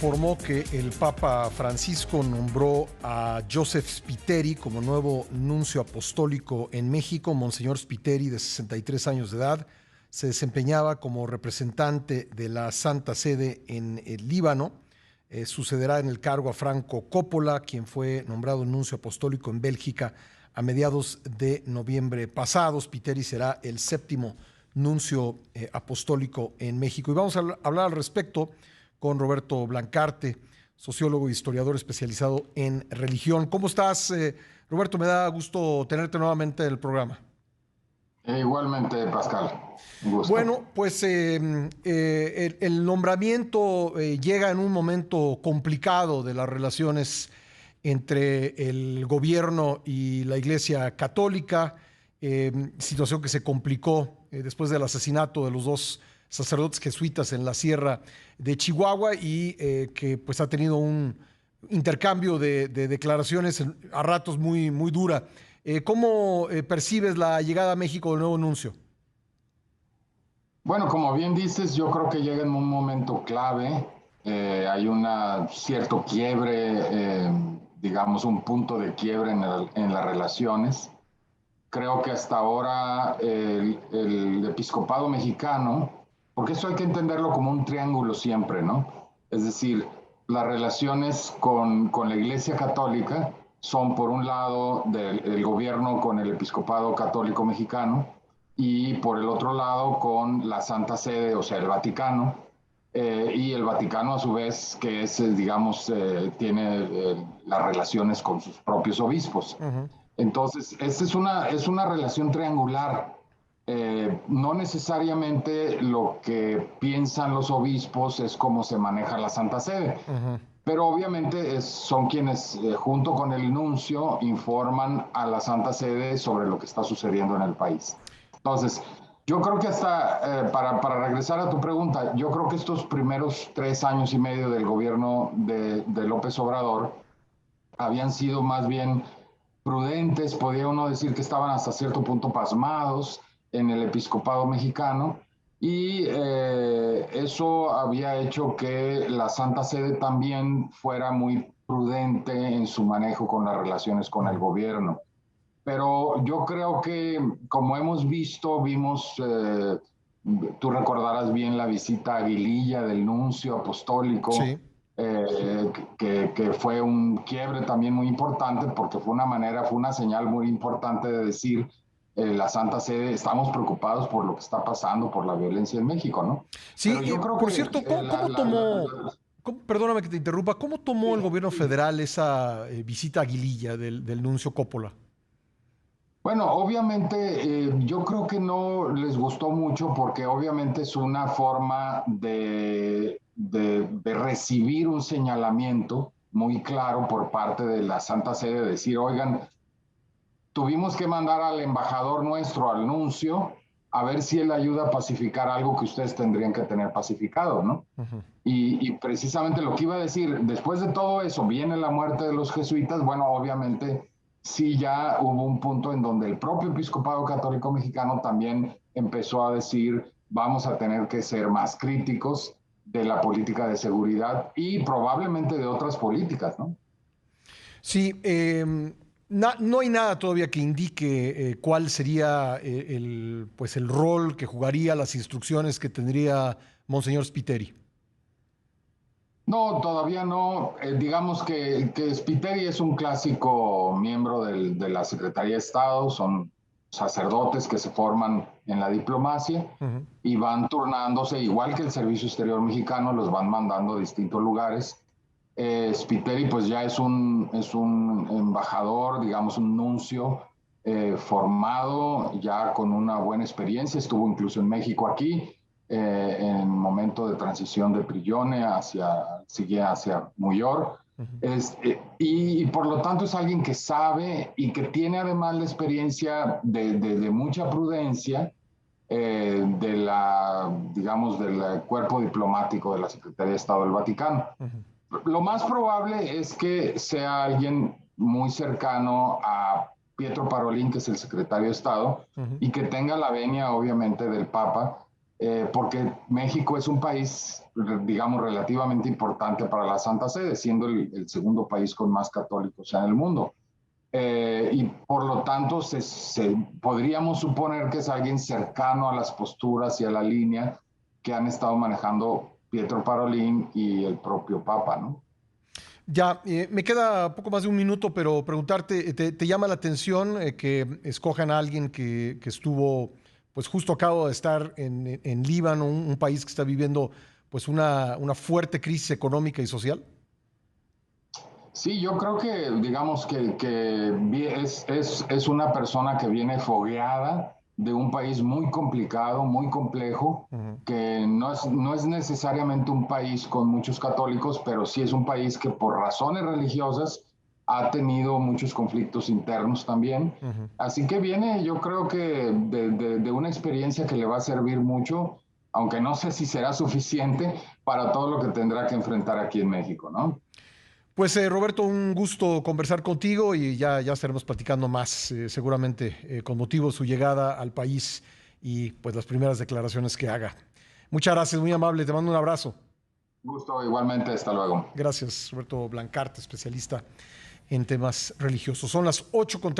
Informó que el Papa Francisco nombró a Joseph Spiteri como nuevo nuncio apostólico en México. Monseñor Spiteri, de 63 años de edad, se desempeñaba como representante de la Santa Sede en el Líbano. Sucederá en el cargo a Franco Coppola, quien fue nombrado nuncio apostólico en Bélgica a mediados de noviembre pasado. Spiteri será el séptimo nuncio apostólico en México. Y vamos a hablar al respecto con Roberto Blancarte, sociólogo e historiador especializado en religión. ¿Cómo estás, Roberto? Me da gusto tenerte nuevamente en el programa. Igualmente, Pascal. Un gusto. Bueno, pues el nombramiento llega en un momento complicado de las relaciones entre el gobierno y la Iglesia Católica, situación que se complicó después del asesinato de los dos sacerdotes jesuitas en la Sierra de Chihuahua y que pues ha tenido un intercambio de declaraciones a ratos muy dura. ¿Cómo percibes la llegada a México del nuevo nuncio? Bueno, como bien dices, yo creo que llega en un momento clave. Hay un cierto quiebre, digamos, un punto de quiebre en las relaciones. Creo que hasta ahora el episcopado mexicano, porque eso hay que entenderlo como un triángulo siempre, ¿no? Es decir, las relaciones con la Iglesia Católica son, por un lado, del gobierno con el episcopado católico mexicano y, por el otro lado, con la Santa Sede, o sea, el Vaticano, y el Vaticano, a su vez, que es, digamos, tiene las relaciones con sus propios obispos. Uh-huh. Entonces, esta es una relación triangular. No necesariamente lo que piensan los obispos es cómo se maneja la Santa Sede, Uh-huh. pero obviamente son quienes, junto con el nuncio, informan a la Santa Sede sobre lo que está sucediendo en el país. Entonces, yo creo que para regresar a tu pregunta, yo creo que estos primeros 3 años y medio del gobierno de López Obrador habían sido más bien prudentes, podría uno decir que estaban hasta cierto punto pasmados en el episcopado mexicano, y eso había hecho que la Santa Sede también fuera muy prudente en su manejo con las relaciones con el gobierno. Pero yo creo que, como vimos, tú recordarás bien la visita a Aguililla del nuncio apostólico, Sí. que fue un quiebre también muy importante, porque fue una señal muy importante de decir, la Santa Sede, estamos preocupados por lo que está pasando, por la violencia en México, ¿no? Sí, Pero yo creo por que cierto, ¿cómo tomó, perdóname que te interrumpa, cómo tomó el gobierno federal esa visita a Aguililla del nuncio Coppola? Bueno, obviamente yo creo que no les gustó mucho, porque obviamente es una forma de recibir un señalamiento muy claro por parte de la Santa Sede, de decir, oigan, tuvimos que mandar al embajador nuestro, al nuncio, a ver si él ayuda a pacificar algo que ustedes tendrían que tener pacificado, ¿no? Uh-huh. Y precisamente lo que iba a decir, después de todo eso, viene la muerte de los jesuitas. Bueno, obviamente sí, ya hubo un punto en donde el propio episcopado católico mexicano también empezó a decir, vamos a tener que ser más críticos de la política de seguridad y probablemente de otras políticas, ¿no? Sí, no hay nada todavía que indique cuál sería pues el rol que jugaría, las instrucciones que tendría Monseñor Spiteri. No, todavía no. Digamos que Spiteri es un clásico miembro de la Secretaría de Estado. Son sacerdotes que se forman en la diplomacia Uh-huh. y van turnándose, igual que el Servicio Exterior Mexicano, los van mandando a distintos lugares. Spiteri pues ya es un embajador, digamos un nuncio, formado, ya con una buena experiencia. Estuvo incluso en México aquí, en el momento de transición de Prillone sigue hacia New York. Uh-huh. Y por lo tanto es alguien que sabe y que tiene además la experiencia de mucha prudencia, digamos, del cuerpo diplomático de la Secretaría de Estado del Vaticano. Uh-huh. Lo más probable es que sea alguien muy cercano a Pietro Parolin, que es el secretario de Estado, Uh-huh. y que tenga la venia, obviamente, del Papa, porque México es un país, digamos, relativamente importante para la Santa Sede, siendo el segundo país con más católicos en el mundo. Y por lo tanto podríamos suponer que es alguien cercano a las posturas y a la línea que han estado manejando Pietro Parolin y el propio Papa, ¿no? Ya, me queda poco más de un minuto, pero preguntarte, ¿te llama la atención que escojan a alguien que estuvo, pues justo acabo de estar en Líbano, un país que está viviendo pues una fuerte crisis económica y social? Sí, yo creo que, digamos, es una persona que viene fogueada de un país muy complicado, muy complejo, Ujú. que no es necesariamente un país con muchos católicos, pero sí es un país que por razones religiosas ha tenido muchos conflictos internos también. Ujú. Así que viene, yo creo que de una experiencia que le va a servir mucho, aunque no sé si será suficiente para todo lo que tendrá que enfrentar aquí en México, ¿no? Pues Roberto, un gusto conversar contigo y ya estaremos platicando más, seguramente con motivo de su llegada al país y pues las primeras declaraciones que haga. Muchas gracias, muy amable, te mando un abrazo. Gusto, igualmente, hasta luego. Gracias, Roberto Blancarte, especialista en temas religiosos. Son las 8:30.